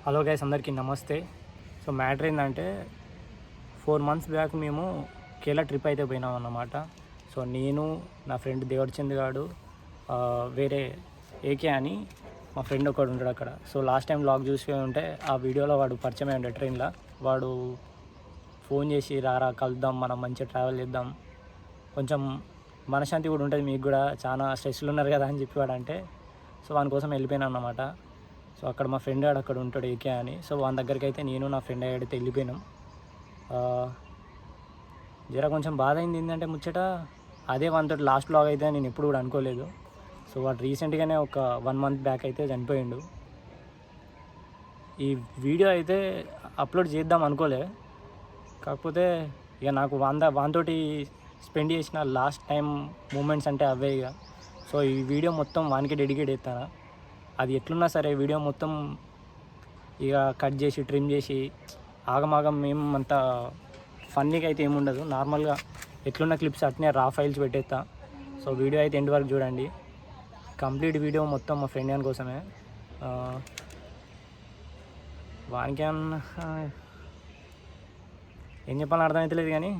Hello guys, అందరికీ నమస్తే. So matter ఏంటంటే 4 months బ్యాక్ మేము కేరళ ట్రిప్ అయితే పోయినాం అన్నమాట. సో నేను, నా ఫ్రెండ్ దేవరచంద్ గాడు, వేరే ఏకే అని మా ఫ్రెండ్ ఒకడు ఉంటాడు అక్కడ. సో లాస్ట్ టైం వ్లాగ్ చూసి ఉంటే ఆ వీడియోలో వాడు పరిచయం ఉండే ట్రైన్లో. వాడు ఫోన్ చేసి రారా కలుద్దాం, మనం మంచిగా ట్రావెల్ చేద్దాం, కొంచెం మనశ్శాంతి కూడా ఉంటుంది, మీకు కూడా చాలా స్ట్రెస్లు ఉన్నారు కదా అని చెప్పి వాడంటే, సో వాని కోసం వెళ్ళిపోయాను అన్నమాట. సో అక్కడ మా ఫ్రెండ్ ఆడు అక్కడ ఉంటాడు ఏకే అని. సో వాని దగ్గరికి అయితే నేను నా ఫ్రెండ్ ఆడితే వెళ్ళిపోయినాం. జర కొంచెం బాధ అయింది ఏంటంటే ముచ్చట అదే వానితో లాస్ట్ వ్లాగ్ అయితే నేను ఎప్పుడు కూడా అనుకోలేదు. సో వాడు రీసెంట్గానే ఒక 1 month బ్యాక్ అయితే చనిపోయిండు. ఈ వీడియో అయితే అప్లోడ్ చేద్దాం అనుకోలే, కాకపోతే ఇక నాకు వానితోటి స్పెండ్ చేసిన లాస్ట్ టైం మూమెంట్స్ అంటే అవే ఇక. సో ఈ వీడియో మొత్తం వానికి డెడికేట్ చేస్తాను. అది ఎట్లున్నా సరే వీడియో మొత్తం ఇక కట్ చేసి ట్రిమ్ చేసి ఆగమాగం మేము అంత ఫన్నీగా అయితే ఏముండదు, నార్మల్గా ఎట్లున్న క్లిప్స్ అట్నే రా ఫైల్స్ పెట్టేస్తా. సో వీడియో అయితే ఎండ్ వరకు చూడండి. కంప్లీట్ వీడియో మొత్తం మా ఫ్రెండ్ గాని కోసమే. వానికి ఏం చెప్పాలని అర్థమవుతలేదు కానీ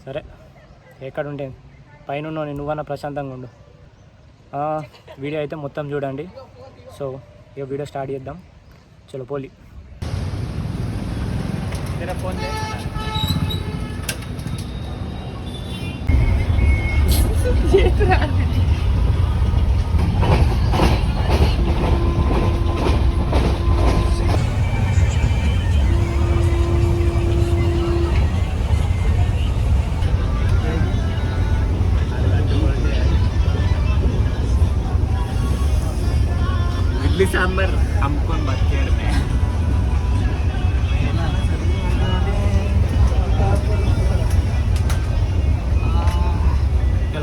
సరే, ఎక్కడ ఉంటే పైన నువ్వన్నా ప్రశాంతంగా ఉండు. వీడియో అయితే మొత్తం చూడండి. సో ఇక వీడియో స్టార్ట్ చేద్దాం. చలో పోలి ఫోన్ इडली सांबर हमको मक्केड़ में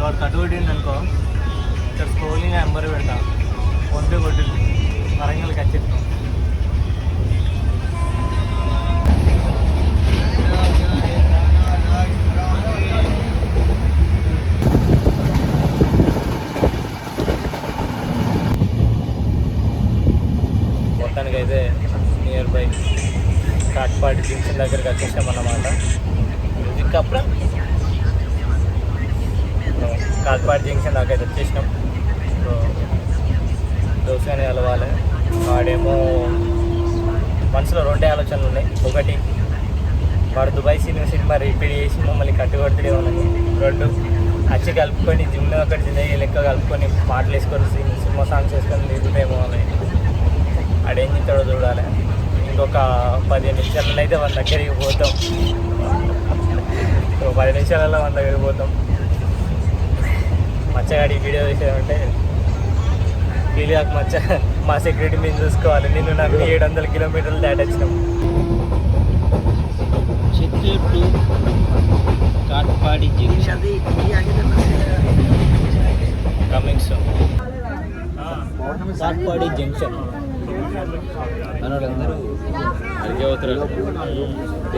వాడు కట్టుబడింది అనుకో, ఇక్కడ స్క్రోలింగ్ నెంబర్ పెడతా, ఫోన్పే కొట్టింది, వరంగల్కి వచ్చేస్తాం. మొత్తానికైతే నియర్ బై కాట్పాడి జంక్షన్ దగ్గరికి వచ్చేసాం అన్నమాట. అప్పుడు కాట్పాడి జంక్షన్ దాకా అయితే వచ్చేసినాం. సో దోశని కలవాలి. వాడేమో మనసులో 2 ఆలోచనలు ఉన్నాయి. ఒకటి, వాడు దుబాయ్ సినిమా రిపీట్ చేసి మమ్మల్ని కట్టుకొడతాడేమోనని. 2, వచ్చి కలుపుకొని జిమ్లో ఒకటి జిందగీ లెక్క కలుపుకొని పాటలు వేసుకొని సినిమా సాంగ్స్ వేసుకొని దిగుతామేమో అని. ఆడేం చెప్తాడో చూడాలి. ఇంకొక 15 నిమిషాలలో అయితే మన దగ్గరికి పోతాం. 10 నిమిషాలలో మన దగ్గరికి పోతాం. మచ్చగాడి వీడియో చేసామంటే ఫీల్ కాక మచ్చ మా సెక్యూరిటీ మేము చూసుకోవాలి. నిన్ను నాకు 700 కిలోమీటర్లు దాటొచ్చినాం. Chittoor to Katpadi junction coming soon. Katpadi junction మనోళ్ళందరూ అడిగేవతరాలు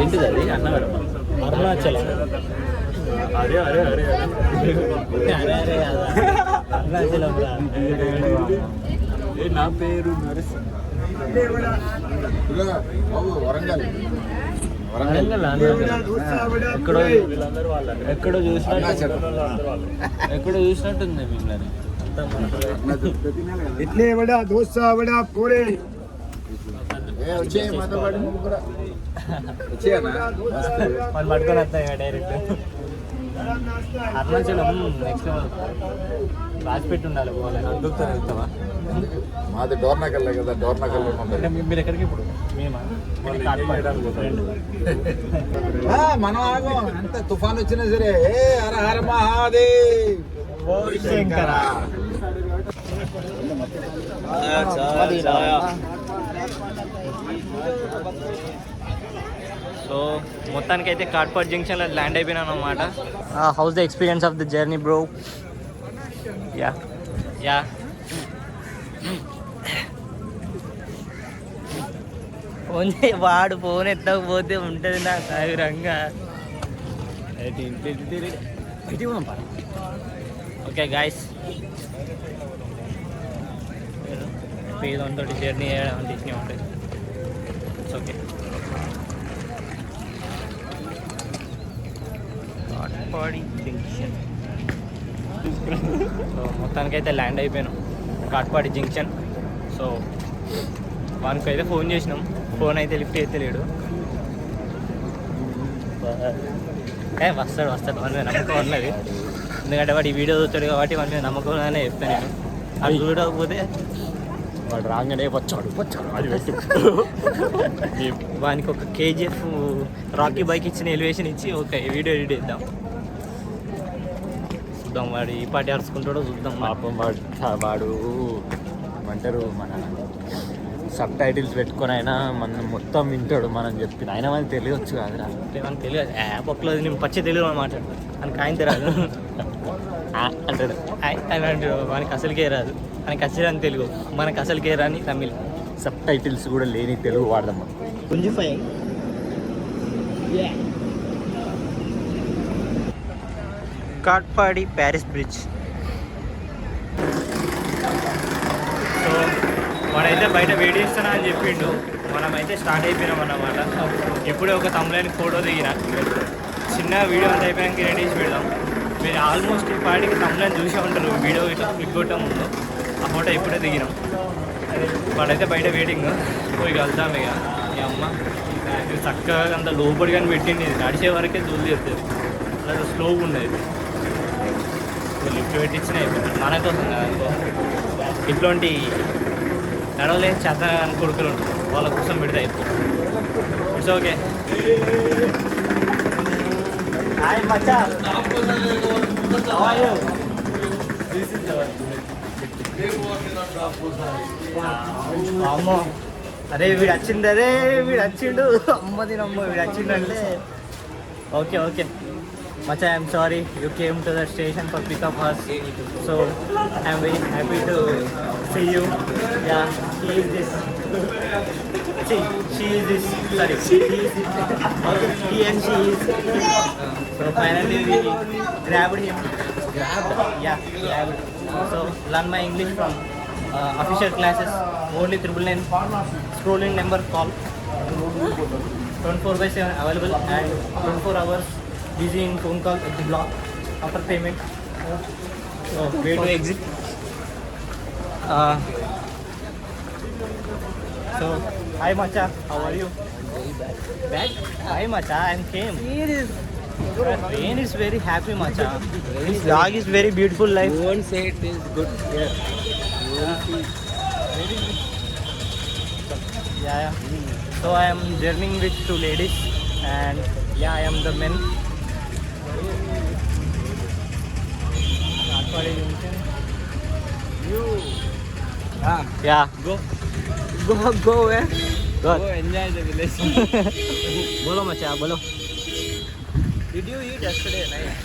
ఏంటిది అది అన్నవరం అరుణాచలం. అరే అరే అరే అరే అరుణాచలం. నా పేరు నరసింహ. వరంగల్ ఎక్కడో చూసినట్టుంది మిమ్మల్ని. इतने बड़ा डोसा बड़ा पूरे వాళ్ళు పట్టుకొని వస్తాయి డైరెక్ట్. అరుణాచలం నెక్స్ట్ రాసిపెట్టి ఉండాలి పోవాలి. అందుకుతారు వెళ్తావా? మాది డోర్నకల్లే కదా, డోర్నకల్ అంటే మీరు ఎక్కడికి ఇప్పుడు? మేమా మనం ఆగం. ఎంత తుఫాన్ వచ్చినా సరే హర హర మహాదేవ్ శంకర. సో మొత్తానికైతే కాట్పాడ్ జంక్షన్లో ల్యాండ్ అయిపోయినాను అనమాట. House the experience of the journey bro? Yeah phone వాడు ఫోన్ ఎత్తకపోతే ఉంటుంది నా సాగురంగా. ఓకే గాయస్, పేదోనితో జర్నీ చేయడం అంటే ఇష్టం ఉంటుంది. It's okay. Katpadi junction. So మొత్తానికైతే ల్యాండ్ అయిపోయాను కాట్పాడి జంక్షన్. సో వానికి అయితే ఫోన్ చేసినాం, ఫోన్ అయితే లిఫ్ట్ అయితే లేడు. వస్తాడు వాని మీద నమ్మకం ఉన్నది, ఎందుకంటే వాడు ఈ వీడియో చూస్తాడు కాబట్టి వాని మీద నమ్మకం అనే చెప్తాను నేను. అది చూడకపోతే వాడు రాగానే వచ్చాడు అది వానికి ఒక KGF రాకీ బైక్ ఇచ్చిన ఎలివేషన్ ఇచ్చి ఒక వీడియో ఎడిట్ చేద్దాం. చూద్దాం వాడు ఈ పార్టీ అరుచుకుంటాడో చూద్దాం. పాపం వాడు ఏమంటారు మన సబ్ టైటిల్స్ పెట్టుకొని అయినా మనం మొత్తం వింటాడు మనం చెప్పిన. అయినా మనకి తెలియవచ్చు కాదురా, మనకు తెలియదు. యాప్ ఒక్కలో నేను పచ్చి తెలుగు మాట్లాడతాను మనకి ఆయన తెలియదు అంటాడు అని అంటాడు. మనకి అసలుకే రాదు, మనకి అసలు తెలుగు, మనకి అసలుకే రాని తమిళ్. సబ్ టైటిల్స్ కూడా లేని తెలుగు వాడదాం మనం. గుంజిఫై కాట్పాడి ప్యారిస్ బ్రిడ్జ్. సో వాడైతే బయట వెయిట్ చేస్తానా అని చెప్పిండు. మనమైతే స్టార్ట్ అయిపోయినాం అన్నమాట. ఇప్పుడే ఒక తమ్ములని ఫోటో దిగిన, చిన్న వీడియో అంతా అయిపోయాక రెడీ చేసి పెడదాం. మీరు ఆల్మోస్ట్ ఈ పాటికి తమ్ములని చూసే ఉంటారు, వీడియో ఇట్లా క్లిక్ కొట్టడం ముందు. ఆ ఫోటో ఇప్పుడే దిగినాం. వాడైతే బయట వెయిటింగ్. పోయి వెళ్తాం ఇక. మీ అమ్మ ఇది చక్కగా అంత లోపలి కానీ పెట్టింది, నడిచే వరకే దూలు చేస్తుంది, అలా స్లోగా ఉండేది. లిఫ్ట్ పెట్టించిన అయిపోయింది మన కోసం కదా. అనుకో ఇట్లాంటి నడవలేని చేత అని కొడుకులు ఉంటారు, వాళ్ళ కోసం పెడితే అయిపోతుంది. It's okay. Hi Maccha, how are you? అమ్మో అరే వీడు వచ్చిండు, వీడు వచ్చిండు, అమ్మది నమ్మ వీడు వచ్చిండు అంటే okay okay. Macha, I'm sorry you came to the station for pickup us. So I'm very happy to see you. Yeah, he is this. See, she is this. Sorry, he is this. Okay, he and she is. So finally we grabbed him. Grabbed? Yeah, grabbed. So learn my English from official classes. Only 999 scrolling number call. 24/7 available and 24 hours. Busy in phone call at the block after payment. So way to exit. So hi Macha, how are you? Back? Hi Macha, I'm came. Rain is very happy Macha. This dog is very beautiful life. You won't say it is good here. Yeah. So I am journeying with two ladies and yeah, I am the men. You Yeah. go where? Go. Go enjoy the village. Bolo Macha, bolo. Did you eat yesterday night?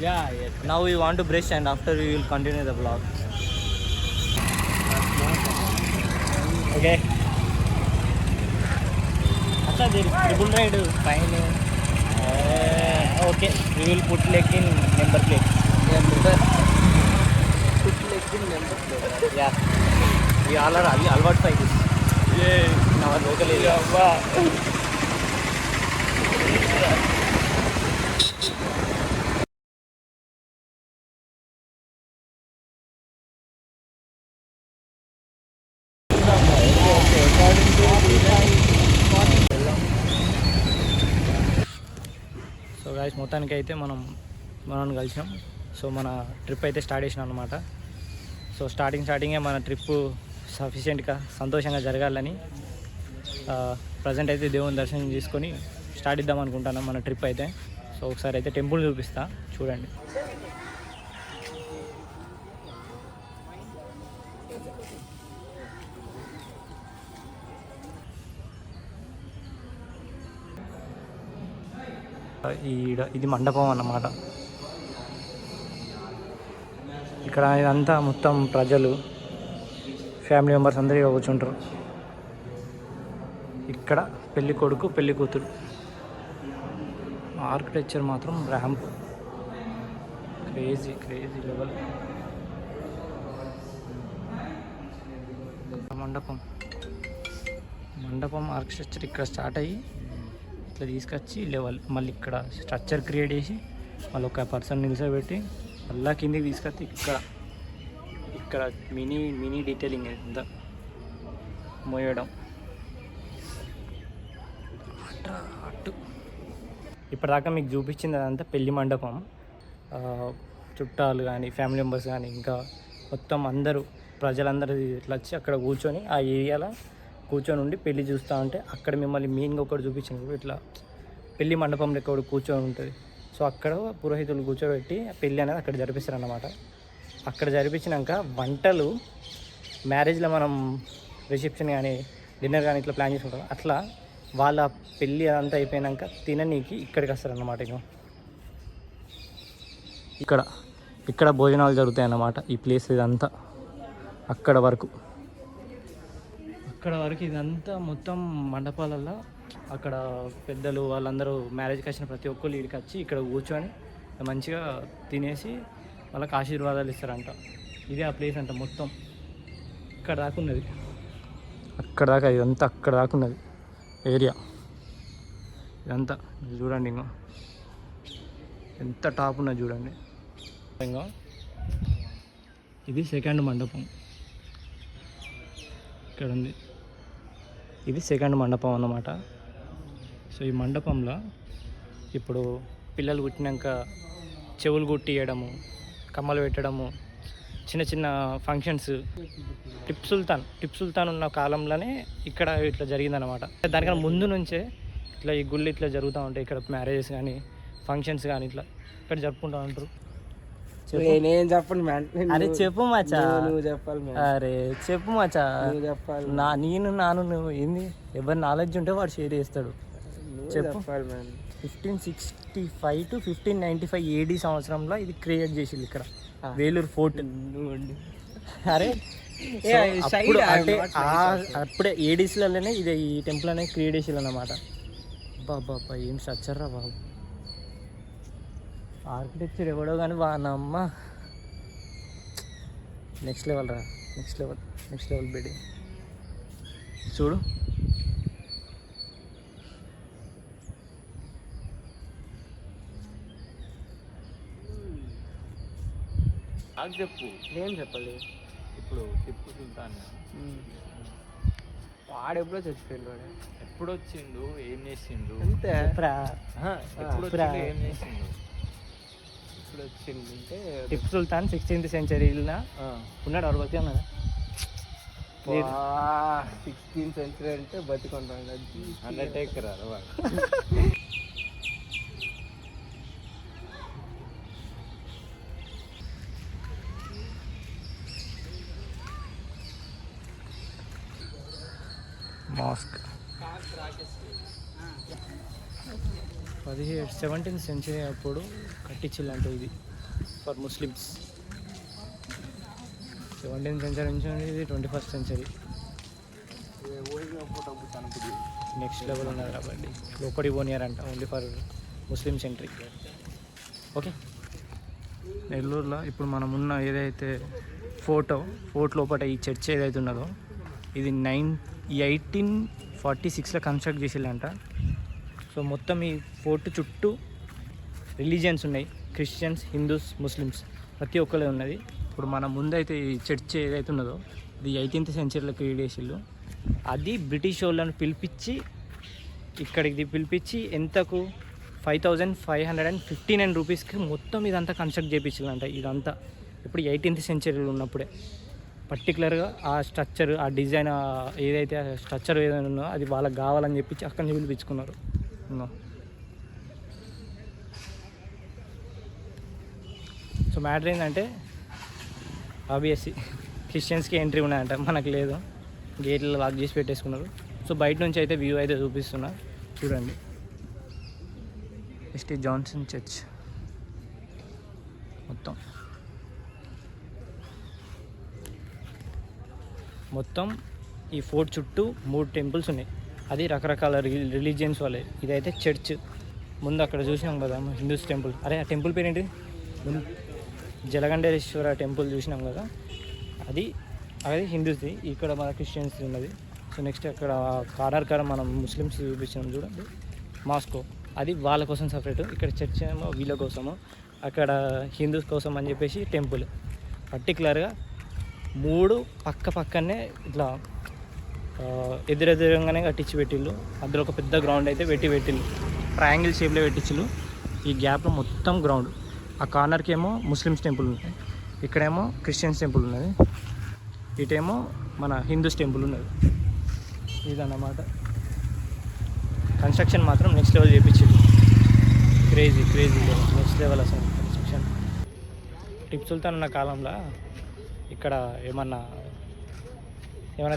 Yeah, yes. Now we want to brush and after we will continue the vlog. Okay. Acha, there is triple ride fine. Okay, we will put leg in number plate. Put leg in number plate. Yeah. We all are alert by this. Yeah. In our local area. So guys మొత్తానికి అయితే మనం కలిసినాం. So మన trip అయితే start చేసినాం అనమాట. So స్టార్టింగే మన trip సఫిషియెంట్గా సంతోషంగా జరగాలని ప్రజెంట్ అయితే దేవుని దర్శనం చేసుకొని స్టార్ట్ ఇద్దాం అనుకుంటున్నాం మన ట్రిప్ అయితే. సో ఒకసారి అయితే టెంపుల్ చూపిస్తా చూడండి. ఇది మండపం అన్నమాట. ఇక్కడ ఇదంతా మొత్తం ప్రజలు ఫ్యామిలీ మెంబర్స్ అందరూ ఇక్కడ కూర్చుంటారు. ఇక్కడ పెళ్ళి కొడుకు పెళ్ళి కూతురు. ఆర్కిటెక్చర్ మాత్రం ర్యాంప్ క్రేజీ లెవెల్. మండపం ఆర్కిటెక్చర్ ఇక్కడ స్టార్ట్ అయ్యి ఇట్లా తీసుకొచ్చి లెవెల్ మళ్ళీ ఇక్కడ స్ట్రక్చర్ క్రియేట్ చేసి మళ్ళీ ఒక పర్సన్ నిలిచోబెట్టి మళ్ళీ కిందికి తీసుకొచ్చి ఇక్కడ మినీ డీటెయిలింగ్ ఎంత మోయడం అటు ఇప్పటిదాకా మీకు చూపించింది అదంతా పెళ్లి మండపం. చుట్టాలు కానీ ఫ్యామిలీ మెంబర్స్ కానీ ఇంకా మొత్తం అందరూ ప్రజలందరూ ఇట్లా వచ్చి అక్కడ కూర్చొని ఆ ఏరియాలో కూర్చొని ఉండి పెళ్ళి చూస్తూ ఉంటే అక్కడ మిమ్మల్ని మెయిన్గా ఒకటి చూపించింది ఇట్లా పెళ్లి మండపం లెక్క ఒకటి కూర్చొని ఉంటుంది. సో అక్కడ పురోహితులు కూర్చోబెట్టి పెళ్ళి అనేది అక్కడ జరిపిస్తారు అన్నమాట. అక్కడ జరిపించినాక వంటలు మ్యారేజ్లో మనం రిసెప్షన్ కానీ డిన్నర్ కానీ ఇట్లా ప్లాన్ చేసుకుంటాం, అట్లా వాళ్ళ పెళ్ళి అంతా అయిపోయాక తిననీకి ఇక్కడికి వస్తారన్నమాట. ఇక్కడ భోజనాలు జరుగుతాయి అన్నమాట. ఈ ప్లేస్ ఇదంతా అక్కడ వరకు ఇదంతా మొత్తం మండపాలల్లో అక్కడ పెద్దలు వాళ్ళందరూ మ్యారేజ్కి వచ్చిన ప్రతి ఒక్కరు ఇక్కడికి వచ్చి ఇక్కడ కూర్చొని మంచిగా తినేసి వాళ్ళకి ఆశీర్వాదాలు ఇస్తారంట. ఇదే ఆ ప్లేస్ అంట. మొత్తం ఇక్కడ దాకా ఉన్నది, అక్కడ దాకా ఇదంతా అక్కడ దాకా ఉన్నది ఏరియా ఇదంతా. చూడండి ఇంకా ఎంత టాప్ ఉన్నది చూడండి. ఇంకా ఇది సెకండ్ మండపం ఇక్కడ ఉంది. ఇది సెకండ్ మండపం అన్నమాట. సో ఈ మండపంలో ఇప్పుడు పిల్లలు పుట్టినాక చెవులు కుట్టియడము, కమ్మలు పెట్టడము, చిన్న చిన్న ఫంక్షన్స్ టిప్పు సుల్తాన్ ఉన్న కాలంలోనే ఇక్కడ ఇట్లా జరిగిందనమాట. దానికన్నా ముందు నుంచే ఇట్లా ఈ గుళ్ళు ఇట్లా జరుగుతూ ఉంటాయి. ఇక్కడ మ్యారేజెస్ కానీ ఫంక్షన్స్ కానీ ఇట్లా ఇక్కడ జరుపుకుంటూ ఉంటారు. నేను చెప్పండి మ్యాన్. అరే చెప్పు మచ్చా, నువ్వు చెప్పాలి. అరే చెప్పు మచ్చా, చెప్పాలి. నువ్వు ఏంది ఎవరి నాలెడ్జ్ ఉంటే వాడు షేర్ చేస్తాడు. చెప్పు. 1565 to 1595 AD సంవత్సరంలో ఇది క్రియేట్ చేసింది ఇక్కడ వేలూరు ఫోర్ట్. అరే అప్పుడు అంటే అప్పుడే ఏడీస్లలోనే ఇది ఈ టెంపుల్ అనేది క్రియేట్ చేసి అన్నమాట. బాబా ఏం స్ట్రక్చర్ రా బాబు, ఆర్కిటెక్చర్ ఎవడో కానీ వానమ్మ నెక్స్ట్ లెవెల్ రా, నెక్స్ట్ లెవెల్ బిల్డింగ్ చూడు. నాకు చెప్పు. ఏం చెప్పాలి ఇప్పుడు టిప్పు సుల్తాన్ వాడు ఎప్పుడో చచ్చిపోయిండు. వాడు ఎప్పుడు వచ్చిండు, ఏం చేసిండు, అంతే. ఎప్పుడు వచ్చిండు, ఏం చేసిండు, ఇప్పుడు వచ్చింది అంటే టిప్పు సుల్తాన్ 16th centuryలో ఉన్నాడు. వాడు బతి ఉన్నాడా? 16th century అంటే బతికొంటాడు. అండర్టేకర్ వాడు. మాస్క్ 17th century అప్పుడు కట్టించాలంటే ఇది ఫర్ ముస్లిమ్స్. 17th century నుంచి ఇది 21st century. నెక్స్ట్ లెవెల్ ఉన్నది కాబట్టి లోపలికి పోనీయారంట, only for Muslims entry. Okay, నెల్లూరులో ఇప్పుడు మనం ఉన్న ఏదైతే ఫోర్ట్ లోపల ఈ చర్చ్ ఏదైతే ఉన్నదో ఇది 1846లో కన్స్ట్రక్ట్ చేసేళ్ళంట. సో మొత్తం ఈ ఫోర్ట్ చుట్టూ రిలీజియన్స్ ఉన్నాయి, క్రిస్టియన్స్, హిందూస్, ముస్లిమ్స్ ప్రతి ఒక్కరే ఉన్నది. ఇప్పుడు మన ముందైతే ఈ చర్చ్ ఏదైతే ఉన్నదో ఇది 18th centuryలో క్రియేట్ చేసిళ్ళు. అది బ్రిటిష్ వాళ్ళని పిలిపించి ఎంతకు 5559 రూపీస్కి మొత్తం ఇదంతా కన్స్ట్రక్ట్ చేయించాలంట. ఇదంతా ఇప్పుడు 18th centuryలో ఉన్నప్పుడే పర్టికులర్గా ఆ స్ట్రక్చర్, ఆ డిజైన్ ఏదైతే స్ట్రక్చర్ ఏదైనా ఉందో అది వాళ్ళకి కావాలని చెప్పి అక్కడి నుంచి పిలిపించుకున్నారు. సో మ్యాటర్ ఏంటంటే ఆబ్వియస్లీ క్రిస్టియన్స్కి ఎంట్రీ ఉన్నాయంట, మనకు లేదు. గేట్లు లాక్ చేసి పెట్టేసుకున్నారు. సో బయట నుంచి అయితే వ్యూ అయితే చూపిస్తున్నా చూడండి. ఎస్టీ జాన్సన్ చర్చ్ మొత్తం ఈ ఫోర్ట్ చుట్టూ 3 టెంపుల్స్ ఉన్నాయి. అది రకరకాల రిలీజియన్స్ వాళ్ళే. ఇదైతే చర్చ్. ముందు అక్కడ చూసినాం కదా హిందూస్ టెంపుల్. అరే ఆ టెంపుల్ పేరు ఏంటి? జలగండేశ్వర టెంపుల్ చూసినాం కదా, అది అది హిందూస్ది, ఇక్కడ మన క్రిస్టియన్స్ది ఉన్నది. సో నెక్స్ట్ అక్కడ కార్నర్ మనం ముస్లిమ్స్ చూపించినాం చూడండి, మాస్కో, అది వాళ్ళ కోసం సపరేట్. ఇక్కడ చర్చ్ ఏమో వీళ్ళ కోసము, అక్కడ హిందూస్ కోసం అని చెప్పేసి టెంపుల్. పర్టికులర్గా 3 పక్కనే ఇట్లా ఎదురెదురుగానే కట్టించి పెట్టిళ్ళు. అందులో ఒక పెద్ద గ్రౌండ్ అయితే పెట్టిళ్ళు, ట్రయాంగిల్ షేప్లో పెట్టించిళ్ళు. ఈ గ్యాప్లో మొత్తం గ్రౌండ్. ఆ కార్నర్కి ఏమో ముస్లిమ్స్ టెంపుల్ ఉన్నాయి, ఇక్కడేమో క్రిస్టియన్స్ టెంపుల్ ఉన్నది, ఇటేమో మన హిందూస్ టెంపుల్ ఉన్నది. ఇదన్నమాట. కన్స్ట్రక్షన్ మాత్రం నెక్స్ట్ లెవెల్ చేయించింది. క్రేజీ నెక్స్ట్ లెవెల్ అసలు కన్స్ట్రక్షన్. టిప్పు సుల్తాన్ ఉన్న కాలంలో ఇక్కడ ఏమన్నా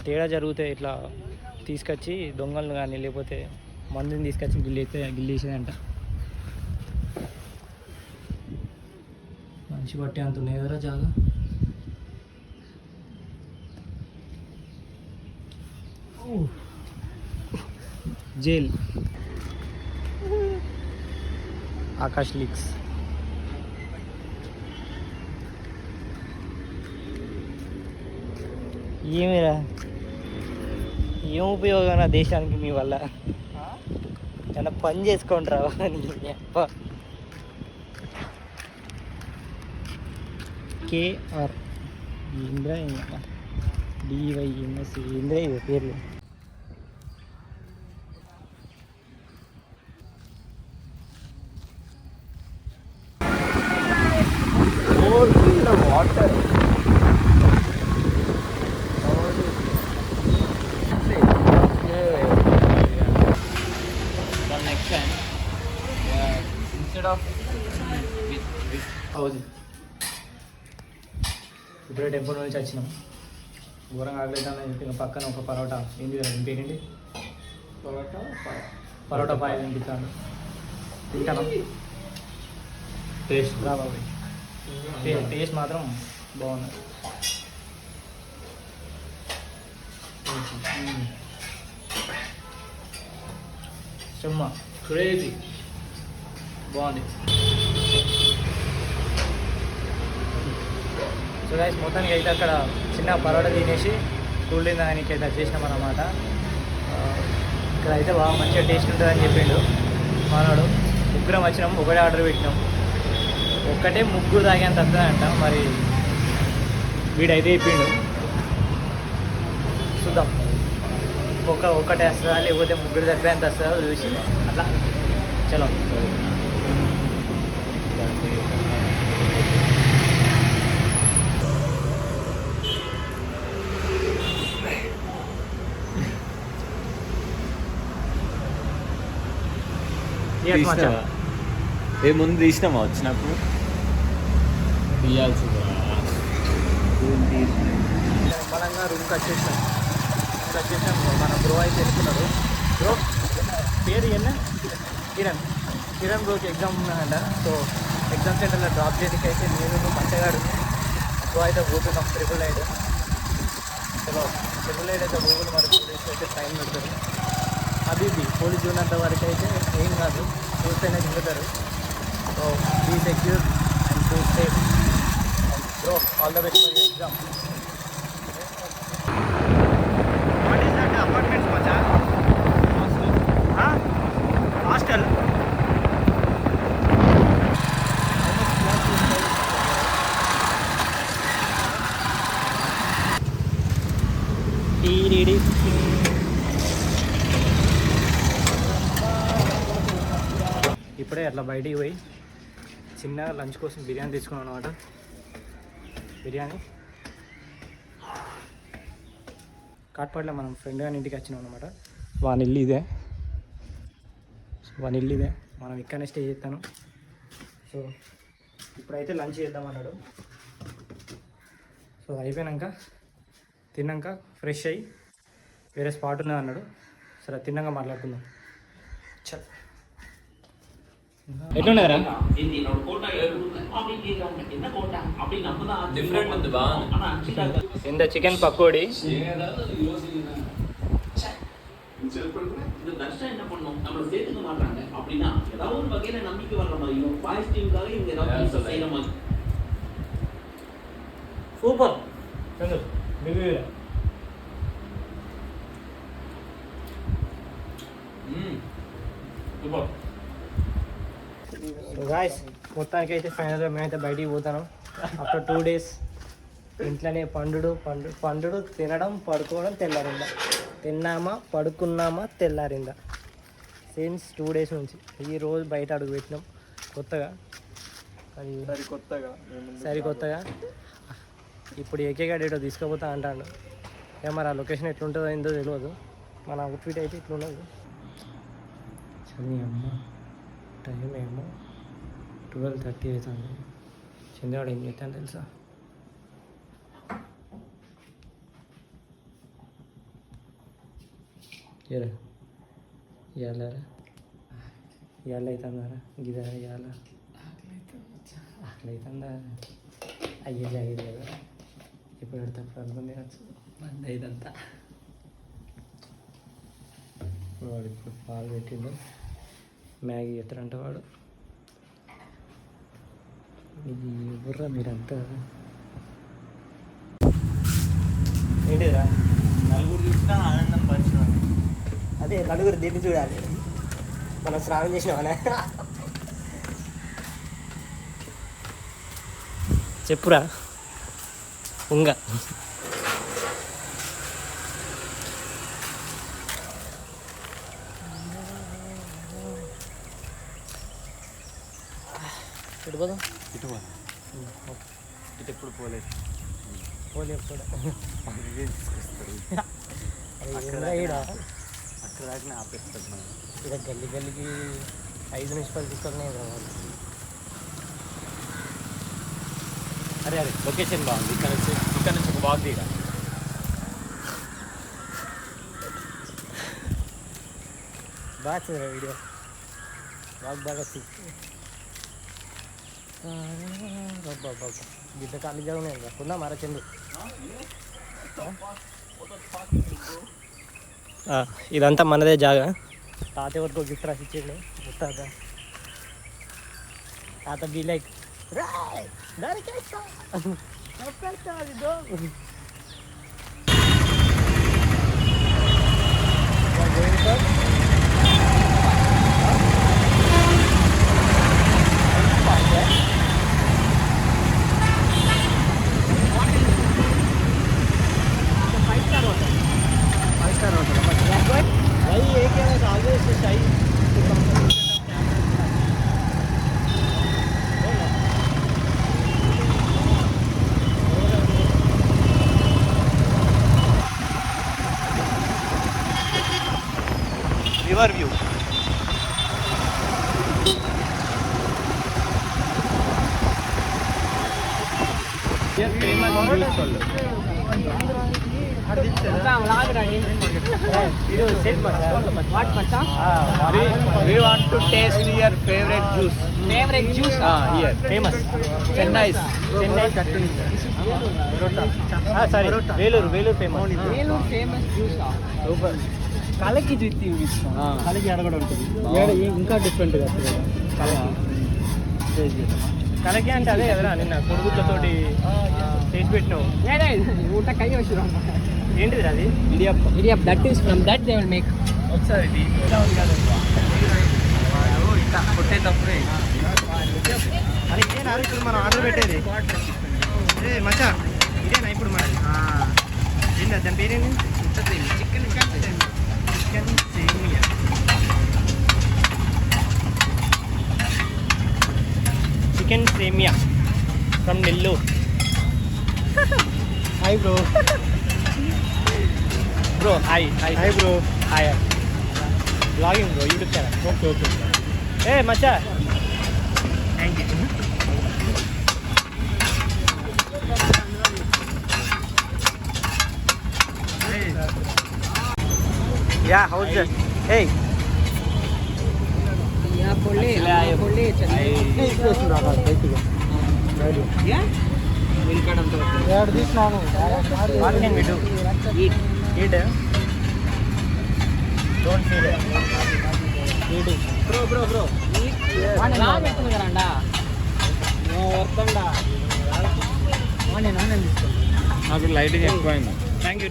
తేడా జరిగితే ఇట్లా తీసుకొచ్చి దొంగలను కానీ లేకపోతే మందిని తీసుకొచ్చి గిల్లేసేదంట. మంచి బట్టి అంత ఉన్నాయి కదా జాగా. Jail Akash leaks. ఏమిరా, ఏం ఉపయోగం నా దేశానికి మీ వల్ల? చాలా పని చేసుకోండి రా. కేఆర్ ఇంద్రా డివైఎంఎస్ ఇంద్రా ఇది పేర్లు. Water next time instead of with housing. ఇప్పుడే టెంపుల్ నుంచి వచ్చినాం, ఘోరంగా ఆగలేదని చెప్పి పక్కన ఒక పరోటా ఏంటి పేరేంటి పరోటా పాయ తినిపిస్తాను. తింటాను, టేస్ట్ రా బాబు. టేస్ట్ మాత్రం బాగున్నది. సుమ్మా క్రేజీ బాగుంది. సో గైస్ మొత్తానికి అయితే అక్కడ చిన్న పరోటా తినేసి కూల్ డ్రింక్ దానికి అయితే చేసినాం అన్నమాట. ఇక్కడ అయితే బాగా మంచిగా టేస్ట్ ఉంటుందని చెప్పిండు మనోడు. ముగ్గురం వచ్చినాం, ఒకటే ఆర్డర్ పెట్టినాం. ఒక్కటే ముగ్గురు తాగేంత వస్తుందంట, మరి వీడైతే చెప్పిండు. చూద్దాం ఒక్కటే వస్తుందా లేకపోతే ముగ్గురు సరిపోయేంత వస్తుందో చూసి అట్లా చలో. ఏ ముందు తీసినామా వచ్చినప్పుడు తీయాల్సింది. బలంగా రూమ్కి వచ్చేసాం. మన బ్రో అయితే తెలుసుకున్నాడు. బ్రో పేరు ఏనా? కిరణ్ బ్రోకి ఎగ్జామ్ ఉన్నాయంట. సో ఎగ్జామ్ సెంటర్లో డ్రాప్ చేయడానికి అయితే నేను మంచిగాడు బ్రో అయితే పోతున్నాం. ట్రిపుల్ ఐడ్ చలో, ట్రిపుల్ ఐడ్ అయితే గూగుల్ మరి పోలీసు అయితే టైం పెడతారు. అది పోలీసు ఉన్నంత వరకు అయితే ఏం కాదు, చూస్తేనే తిరుగుతారు. So be secure and be safe. Bro all the best for your exam. What is that apartments మచా? హాస్టల్. ఇప్పుడే అట్లా బయటికి పోయి చిన్నగా లంచ్ కోసం బిర్యానీ తెచ్చుకున్నాం అనమాట. బిర్యానీ కాట్పాడ్లో మనం ఫ్రెండ్ గారి ఇంటికి వచ్చినాం అనమాట. వాని ఇల్లు ఇదే, మనం ఇక్కడనే స్టే చేస్తాను. సో ఇప్పుడైతే లంచ్ చేద్దామన్నాడు. సో అయిపోయాక తిన్నాక ఫ్రెష్ అయ్యి వేరే స్పాట్ ఉన్నది అన్నాడు. సరే తిన్నాక మాట్లాడుకుందాం. చల్ ఎట్లున్నారా? డిఫరెంట్ ఉంది, బాగుంది. இந்த చికెన్ పకోడీ என்ன பண்ணோம் நம்ம சேர்த்துக்க மாட்டாங்க அப்படின்னா ஏதாவது ஒரு வகையில நம்பிக்கை வர்ற மாதிரியும் பாய்ஸ் டீமுக்காக இவங்க ஏதாவது செய்யற மாதிரி సూపర్. గాయస్ మొత్తానికి అయితే ఫైనల్గా మేమైతే బయటికి పోతాను. ఆఫ్టర్ 2 days ఇంట్లోనే పండుడు తినడం పడుకోవడం తెల్లారిందా, తిన్నామా పడుకున్నామా తెల్లారిందా, సిన్స్ 2 days నుంచి. ఈ రోజు బయట అడుగు పెట్టినాం కొత్తగా, అది సరికొత్తగా. ఇప్పుడు ఏకేగా డేటో తీసుకుపోతా అంటాడు. మరి ఆ లొకేషన్ ఎట్లుంటుందో ఏందో తెలియదు. మన అవుట్ఫిట్ అయితే ఇట్లున్నది. చదివి అమ్మ టైం ఏమో 12:30 అవుతుంది. చంద్రవాడు ఏం చేస్తాను తెలుసా? ఇవాళ అవుతుందారా గిదా ఇవాళ ఆకలి అవుతుందా? అయ్యేది కదా ఇప్పుడు తప్పుడు అనుకుని బంద్ అయ్యిందంతా. వాడు ఇప్పుడు పాలు పెట్టిండు, మ్యాగీ ఎత్తరంట వాడు. ఇది బుర్ర మీరంతా ఏంటిదిరా? నలుగురు చూసినా ఆనందం పంచడం. అదే నలుగురు దీన్ని చూడాలి. మనం స్నానం చేసినామనే. చెప్పురా ఉంగ. ఇటు పోదాం. ఇటు ఎప్పుడు పోలేదు. కూడా తీసుకొస్తారు అక్కడ దాకా ఆపేస్తారు. ఇక్కడ గల్లీకి 5 నిమిషాలు తీసుకొని రావాలి. అరే లొకేషన్ బాగుంది. ఇక్కడ నుంచి ఒక వాక్ దిగా. బాగా వచ్చింది వీడియో, బాగా వచ్చింది. గిద్ద ఖాళీ జాగా ఉన్నాయి కదా, మర చెండు. ఇదంతా మనదే జాగా. తాత వరకు గిఫ్ట్ రాసి ఇచ్చిండు. తాత be like river view. We want to taste your favorite juice. Favorite juice? Here. Famous. Chennai. Sorry, Velur famous. Velur famous juice. Super. కలకి జుత్తి కలకి అడగడం ఉంటుంది. ఇంకా డిఫరెంట్గా వస్తుంది కదా కలకి అంటే అదే కదరా నిన్న కొడుగుట్లతోటి చేసి పెట్టినావు. ఊట కై వచ్చి ఏంటిది అది? ఇడియప్ that is from that they will make. ఒకసారి ఇట్లా కొట్టేటప్పుడే అది ఇదేనా ఇప్పుడు మనం ఆర్డర్ పెట్టేది? ఏ మచ్చా ఇదేనా ఇప్పుడు మనది? ఏంటి దాని పేరేంటి? Chicken semiya. Chicken semiya from Nellore. Hi bro. Bro hi bro. Hi blogging bro, YouTube channel. Okay ఏ మచ్చా thank you. Yeah, how's that? Hey. Yeah, fully Chennai. Yeah. What can we do? Eat. Don't feel it. Eating. Bro. Eat. రా పెట్టుకుంటారండా. No, వస్తుందా? నేను తీసుకో. నాకు lighting ఎక్కువైంది. Thank you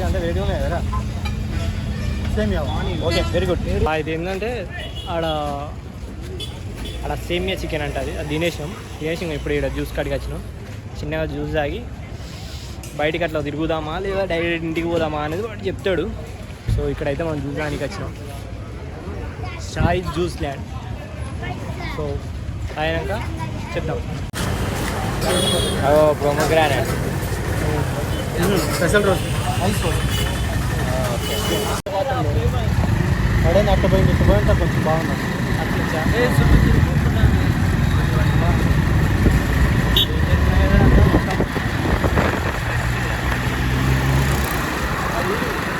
అంటే వేడి ఉన్నాయి కదా సేమ్ ఓకే వెరీ గుడ్. ఇది ఏంటంటే ఆడ సేమియా చికెన్ అంటే అది తినేసాం ఇప్పుడు ఇక్కడ జ్యూస్ కాడికి వచ్చినాం. చిన్నగా జ్యూస్ తాగి బయటికి అట్లా తిరుగుదామా లేదా డైరెక్ట్ ఇంటికి పోదామా అనేది వాడు చెప్తాడు. సో ఇక్కడైతే మనం జ్యూస్ తాగడానికి వచ్చినాం, సాయి జ్యూస్ ల్యాండ్. సో అయినాక చెప్తాం. పొమోగ్రానేట్ స్పెషల్ రోజు ఐస్ రోజు అడే అట్ట పోయింది కొంచెం బాగుంది.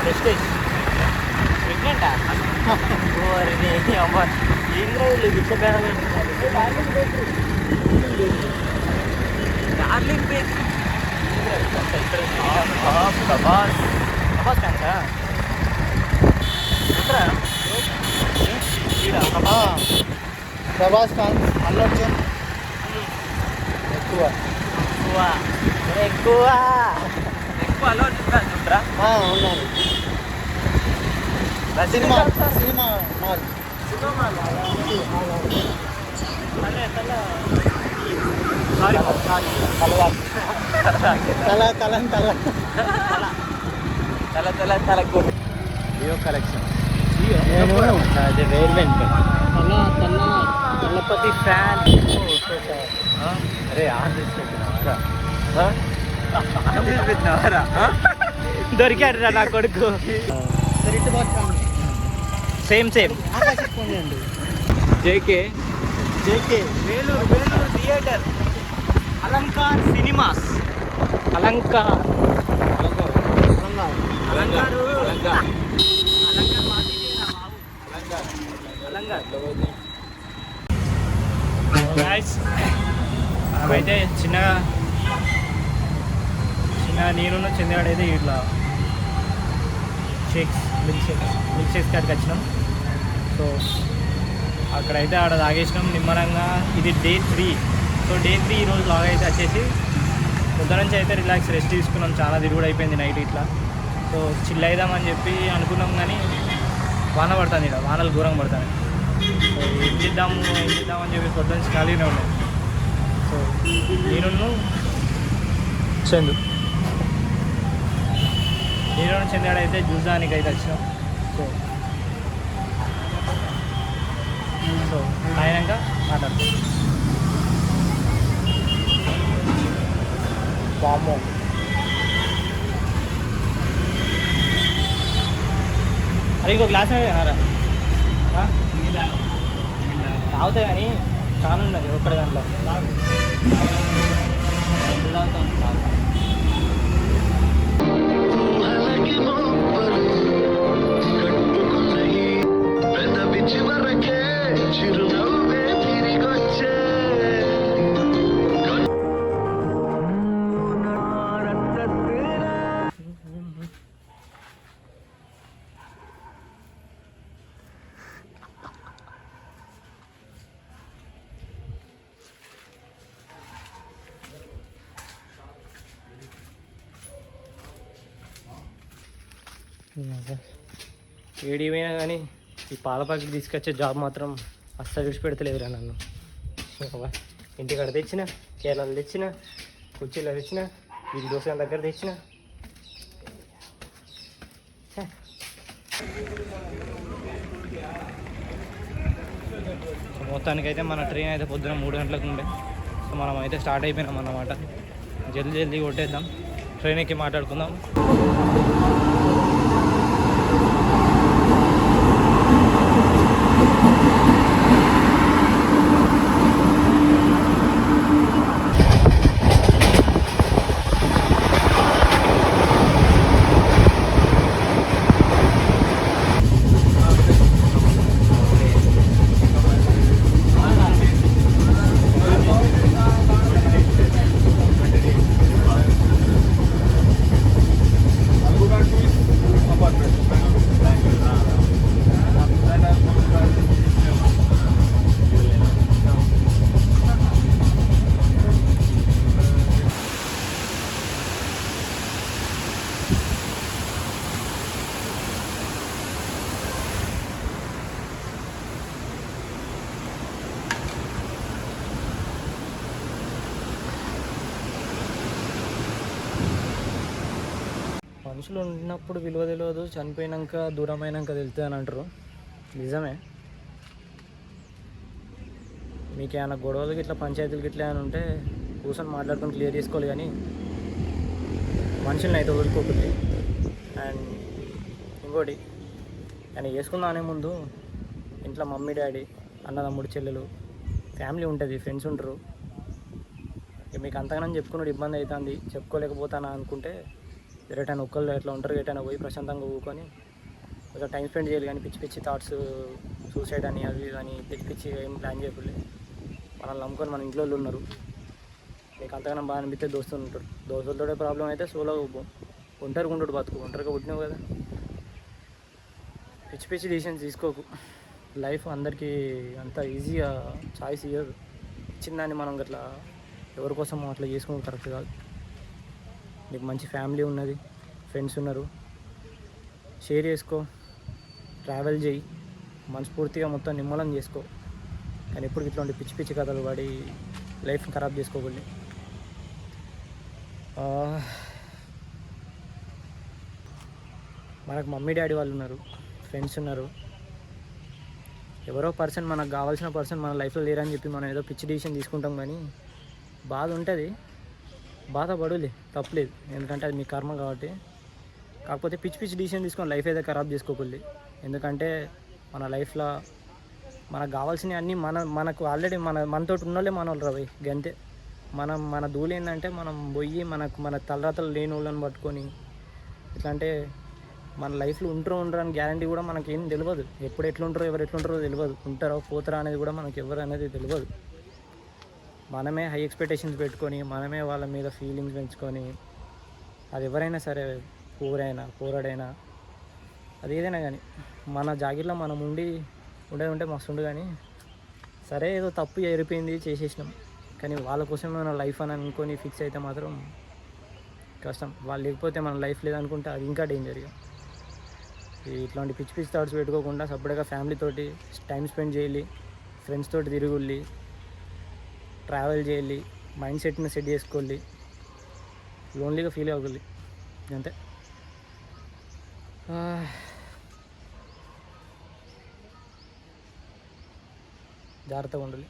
ప్రెస్టేజ్ ప్రెగ్నెంటా డార్లింగ్ బేక్ ప్రభాస్ కాంచా ప్రభాస్ ఖాన్ అల్లు అర్జున్ ఎక్కువ అల్లు అర్జున్ చూడరా ఉన్నాను. సినిమా మాల్ జియో కలెక్షన్ అది రేర్మెంట్ తలపతి ఫ్యాన్. అరే ఆంధ్రప్రదేశ్ దొరికాడు రా నా కొడుకు. Same JK Vellore theatre Alankar cinemas. Alankar అయితే చిన్నగా నేను చెందినాడైతే ఇట్లా మిల్క్ షేక్స్ కాడికి వచ్చినాం. సో అక్కడైతే ఆడ తాగేసినాం నిమ్మరంగా. ఇది డే 3. సో డే 3 ఈరోజు లాగా అయితే వచ్చేసి పొద్దు నుంచి అయితే రిలాక్స్ రెస్ట్ తీసుకున్నాం. చాలా తిరుగుడు అయిపోయింది నైట్ ఇట్లా. సో చిల్ అయిదామని చెప్పి అనుకున్నాం కానీ వాన పడుతుంది, ఇక్కడ వానలు ఘోరంగా పడుతుంది. సో ఏం చేద్దామని చెప్పి పొద్దు నుంచి ఖాళీనే ఉన్నాయి. సో నేను చెందాడైతే జ్యూస్ దానికి అయితే వచ్చినాం. సో అయినాక మాట్లాడుతాం. వామ్మో అది ఇంకో గ్లాస్ అన్నారా తాగుతాయి కానీ చాలా ఉన్నది ఒక్కడి దాంట్లో. ఏడిపోయినా కానీ ఈ పాల ప్యాకెట్ తీసుకొచ్చే జాబ్ మాత్రం అస్సలు విడిచిపెడతలేదురా నన్ను. ఇంటికాడ తెచ్చిన, కేరళలో తెచ్చిన, కుర్చీలో తెచ్చిన, వీటి దోశల దగ్గర తెచ్చిన. మొత్తానికైతే మన ట్రైన్ అయితే పొద్దున 3 గంటలకు ఉండే. సో మనం అయితే స్టార్ట్ అయిపోయినాం అన్నమాట. జల్దీ కొట్టేద్దాం, ట్రైన్ ఎక్కి మాట్లాడుకుందాం. మనుషులు ఉన్నప్పుడు విలువ తెలియదు, చనిపోయినాక దూరమైనాక తెలుస్తుంది అని అంటారు. నిజమే. మీకు ఏమైనా గొడవలు ఇట్లా పంచాయతీలు ఇట్లా ఏమైనా ఉంటే కూర్చొని మాట్లాడుకొని క్లియర్ చేసుకోవాలి, కానీ మనుషుల్ని అయితే వదులుకోకూడదు. అండ్ ఇంకోటి, ఆయన చేసుకుందాం అనే ముందు ఇంట్లో మమ్మీ డాడీ అన్నదమ్ముడు చెల్లెలు ఫ్యామిలీ ఉంటుంది, ఫ్రెండ్స్ ఉంటారు. మీకు అంతగానో చెప్పుకున్నాడు ఇబ్బంది అవుతుంది, చెప్పుకోలేకపోతానా అనుకుంటే ఎటైనా ఒక్కళ్ళు ఎట్లా ఉంటారు, ఎటైనా పోయి ప్రశాంతంగా ఊకొని కొంచెం టైం స్పెండ్ చేయాలి. కానీ పిచ్చి పిచ్చి థాట్స్, సూసైడ్ అని అవి కానీ పిచ్చి పిచ్చి ఏం ప్లాన్ చేయకూడదు. మనల్ని నమ్ముకొని మన ఇంట్లో ఉన్నారు. మీకు అంతగానో బాగా అనిపిస్తే దోస్తులు ఉంటారు. దోస్తులతోటే ప్రాబ్లం అయితే సోలో ఒంటరిగా ఉండడు బతుకు. ఒంటరిగా పుట్టినావు కదా, పిచ్చి పిచ్చి డిసిషన్స్ తీసుకోకు. లైఫ్ అందరికీ అంత ఈజీగా చాయిస్ ఇవ్వదు. ఇచ్చిందాన్ని మనం అట్లా ఎవరి కోసం అట్లా చేసుకోవడం కరెక్ట్ కాదు. నీకు మంచి ఫ్యామిలీ ఉన్నది, ఫ్రెండ్స్ ఉన్నారు, షేర్ చేసుకో, ట్రావెల్ చేయి, మనస్ఫూర్తిగా మొత్తం నిమ్మలం చేసుకో. కానీ ఎప్పుడు ఇట్లాంటి పిచ్చి పిచ్చి కథలు పడి లైఫ్ని ఖరాబ్ చేసుకోకూడదు. మనకు మమ్మీ డాడీ వాళ్ళు ఉన్నారు, ఫ్రెండ్స్ ఉన్నారు. ఎవరో పర్సన్, మనకు కావాల్సిన పర్సన్ మన లైఫ్లో లేరని చెప్పి మనం ఏదో పిచ్చి డిసిషన్ తీసుకుంటాం. కానీ బాధ ఉంటుంది, బాధపడులే, తప్పలేదు. ఎందుకంటే అది మీ కర్మ కాబట్టి. కాకపోతే పిచ్చి పిచ్చి డిసిషన్ తీసుకొని లైఫ్ అయితే ఖరాబ్ చేసుకోకూడదు. ఎందుకంటే మన లైఫ్లో మనకు కావాల్సినవి అన్నీ మనకు ఆల్రెడీ మనతో ఉన్నోళ్ళే మన వాళ్ళు రవి గంతే. మన దూలు ఏంటంటే మనం పోయి మన తలరాతలు లేని వాళ్ళని పట్టుకొని ఎట్లా అంటే మన లైఫ్లో ఉండరు అని గ్యారంటీ కూడా మనకేం తెలియదు. ఎప్పుడు ఎట్లుంటారో ఎవరు ఎట్లుంటారో తెలియదు. ఉంటారో పోతారా అనేది కూడా మనకి ఎవరు అనేది తెలియదు. మనమే హై ఎక్స్పెక్టేషన్స్ పెట్టుకొని మనమే వాళ్ళ మీద ఫీలింగ్స్ పెంచుకొని, అది ఎవరైనా సరే, పోరాడైనా అది ఏదైనా కానీ మన జాగిర్లో మనం ఉంటే మస్తు. కానీ సరే ఏదో తప్పు ఎరిపోయింది చేసేసినాం, కానీ వాళ్ళ కోసం మన లైఫ్ అని అనుకొని ఫిక్స్ అయితే మాత్రం కష్టం. వాళ్ళు లేకపోతే మన లైఫ్ లేదనుకుంటే అది ఇంకా డేంజర్గా. ఇట్లాంటి పిచ్చి పిచ్చి థాట్స్ పెట్టుకోకుండా సపరేట్గా ఫ్యామిలీతోటి టైం స్పెండ్ చేయాలి, ఫ్రెండ్స్ తోటి తిరుగుల్లి, ట్రావెల్ చేయాలి, మైండ్ సెట్ని సెట్ చేసుకోవాలి, లోన్లీగా ఫీల్ అవ్వాలి అంతే. జాగ్రత్తగా ఉండాలి.